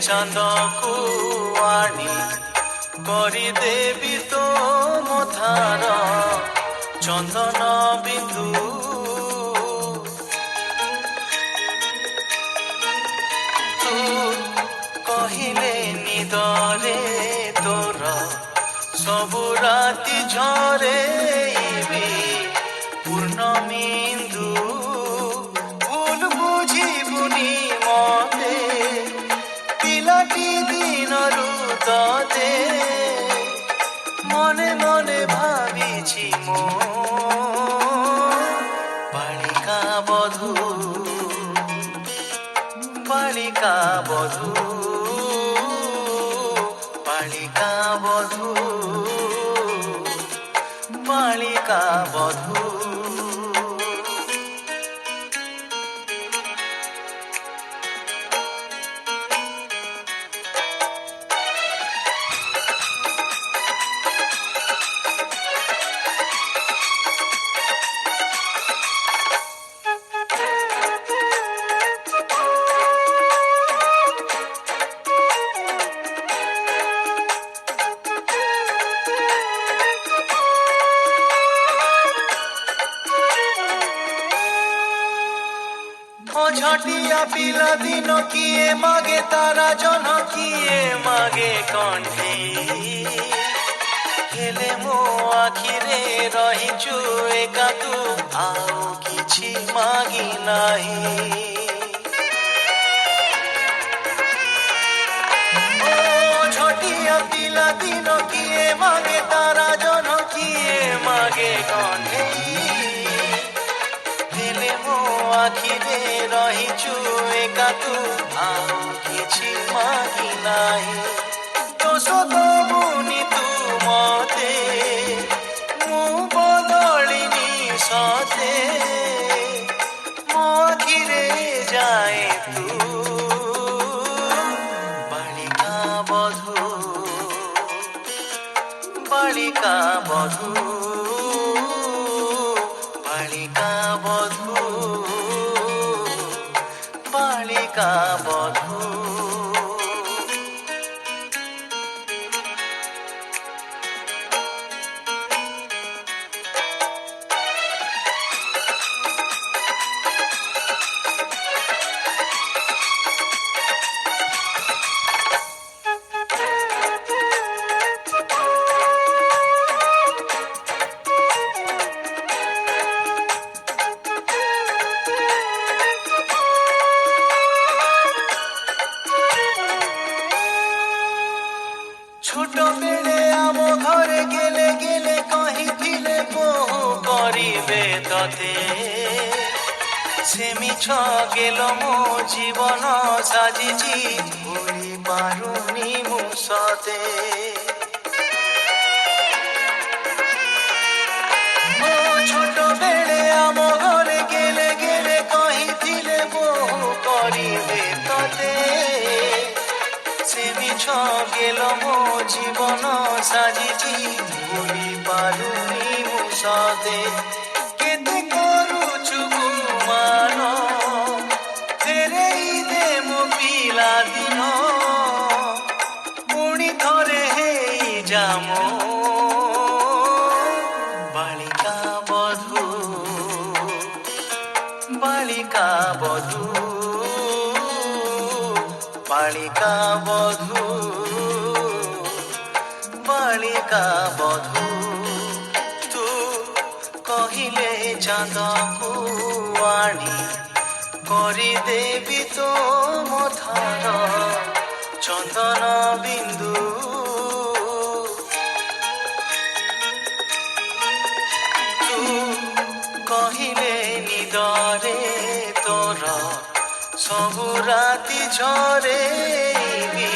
ଚାନ୍ଦକୁ ଆଣି କରିଦେବି ତୋ ମଥାର ଚନ୍ଦନ ବିନ୍ଦୁ। ତୁ କହିଲେ ନିଦରେ ତୋର ସବୁ ରାତି ଝରେଇବି ପୂର୍ଣ୍ଣମିନ୍ଦୁ। ଭୁଲ ବୁଝିବୁନି ମତେ ପିଲାଟି ଦିନରୁ ତତେ মনে মনে ভাবিছি মো বালিকা বধূ বালিকা বধূ বালিকা বধূ বালিকা বধূ। ঝটিয়া পিলা দিন কিয়ে মাগে তারা জন কিয়ে মাগে কণ্ঠে হেলে ମୋ ଆଖିରେ ରହିଛୁ ଏକା ତୁ ଆଉ କିଛି ମାଗି ନାହିଁ। ଝଟିଆ ପିଲା ଦିନ କିଏ ମାଗେ ତାରା জন କିଏ ମାଗେ କଣ୍ଠେ ହେଲେ ମୋ ଆଖିରେ ରହିଛୁ ଏକା ତୁ ଆଉ କିଛି ମାଗି ନାହିଁ। ଦୋଷ ଦବୁନି ତୁ ମତେ ମୁଁ ବଦଳିନି ସତେ ମୋ ଆଖିରେ ଯାଏ ତୁ ବାଳିକା ବଧୂ ବାଳିକା ବଧୂ বালিকা বধূ বালিকা বধূ। ছোট বেড়ে আম ঘরে গেলে গেলে কহিଥିଲେ বহু করিবে ততে সে মিছ গেল ମୋ ଜୀବନ ସାଜିଛି ଭୁଲି ପାରୁନି ମୁଁ ସତେ। ছোট বেড়ে আম ঘরে গেলে গেলে কহিଥିଲେ বহু করিবে ততে সে মিছ গেল ମୋ ଜୀବନ ସାଜିଛି ଭୁଲି ପାରୁନି ମୁଁ ସତେ। କେତେ କରୁଛୁ ଗୁମାନ ଫେରେଇ ଦେ ମୋ ପିଲାଦିନ ପୁଣି ଥରେ ହେଇଯା ମୋ ବାଳିକା ବଧୂ ବାଳିକା ବଧୂ বালিকা বধূ বালিকা বধূ। তু কহিলে চাঁদକୁ আনি କରିଦେବି ତୋ ମଥାର ଚନ୍ଦନ ବିନ୍ଦୁ। ତୁ କହିଲେ ନିଦରେ ତୋର ସବୁ ରାତି ଝରେଇବି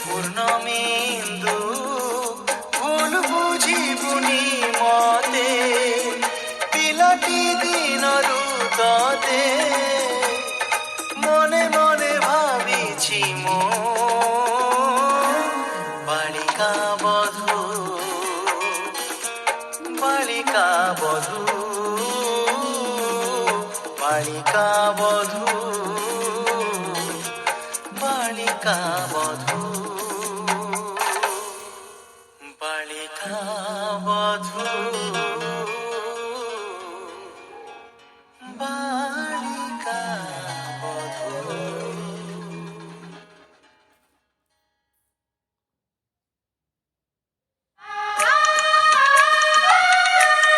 ପୂର୍ଣ୍ଣମିନ୍ଦୁ। ଭୁଲ ବୁଝିବୁନି ମତେ ପିଲାଟି ଦିନରୁ ତତେ ମନେ ମନେ ଭାବିଛି ମୋ ବାଳିକା ବଧୂ বালিকা বধূ বালিকা বধূ বালিকা বালিকা বধূ বালিকা বধূ